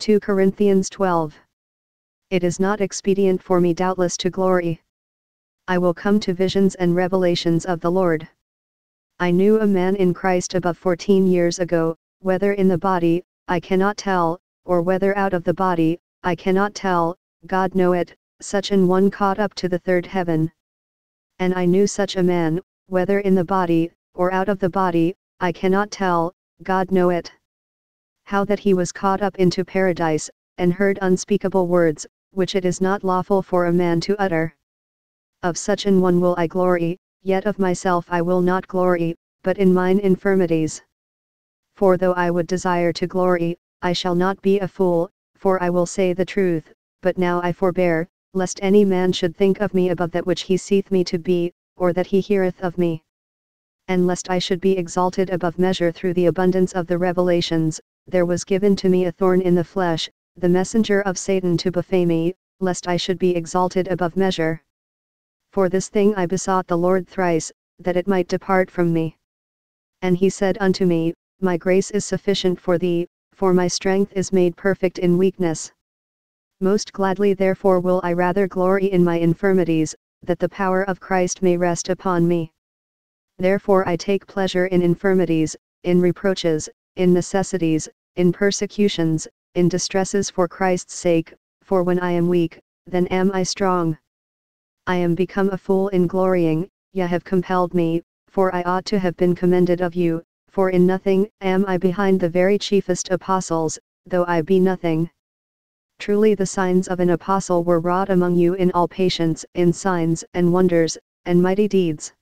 2 Corinthians 12. It is not expedient for me doubtless to glory. I will come to visions and revelations of the Lord. I knew a man in Christ above 14 years ago, whether in the body, I cannot tell, or whether out of the body, I cannot tell, God know it, such an one caught up to the third heaven. And I knew such a man, whether in the body, or out of the body, I cannot tell, God know it. How that he was caught up into paradise, and heard unspeakable words, which it is not lawful for a man to utter. Of such an one will I glory, yet of myself I will not glory, but in mine infirmities. For though I would desire to glory, I shall not be a fool, for I will say the truth, but now I forbear, lest any man should think of me above that which he seeth me to be, or that he heareth of me. And lest I should be exalted above measure through the abundance of the revelations, there was given to me a thorn in the flesh, the messenger of Satan to buffet me, lest I should be exalted above measure. For this thing I besought the Lord thrice, that it might depart from me. And he said unto me, My grace is sufficient for thee, for my strength is made perfect in weakness. Most gladly therefore will I rather glory in my infirmities, that the power of Christ may rest upon me. Therefore I take pleasure in infirmities, in reproaches, in necessities, in persecutions, in distresses for Christ's sake, for when I am weak, then am I strong. I am become a fool in glorying, ye have compelled me, for I ought to have been commended of you, for in nothing am I behind the very chiefest apostles, though I be nothing. Truly the signs of an apostle were wrought among you in all patience, in signs and wonders, and mighty deeds.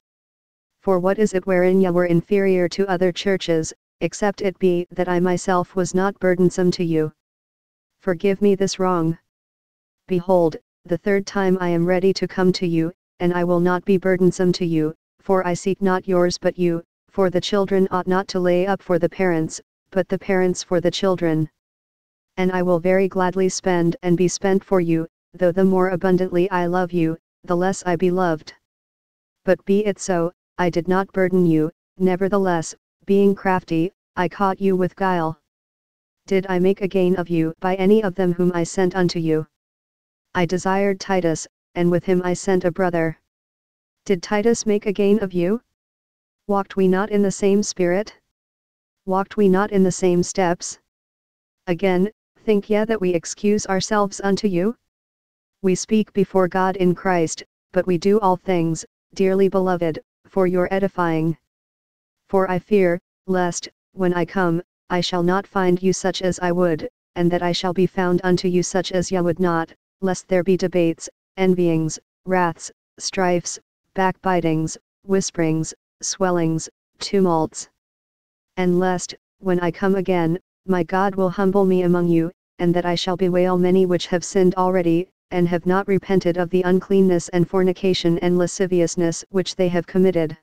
For what is it wherein ye were inferior to other churches, except it be that I myself was not burdensome to you? Forgive me this wrong. Behold, the third time I am ready to come to you, and I will not be burdensome to you, for I seek not yours but you, for the children ought not to lay up for the parents, but the parents for the children. And I will very gladly spend and be spent for you, though the more abundantly I love you, the less I be loved. But be it so, I did not burden you, nevertheless, being crafty, I caught you with guile. Did I make a gain of you by any of them whom I sent unto you? I desired Titus, and with him I sent a brother. Did Titus make a gain of you? Walked we not in the same spirit? Walked we not in the same steps? Again, think ye that we excuse ourselves unto you? We speak before God in Christ, but we do all things, dearly beloved, for your edifying. For I fear, lest, when I come, I shall not find you such as I would, and that I shall be found unto you such as ye would not, lest there be debates, envyings, wraths, strifes, backbitings, whisperings, swellings, tumults. And lest, when I come again, my God will humble me among you, and that I shall bewail many which have sinned already, and have not repented of the uncleanness and fornication and lasciviousness which they have committed.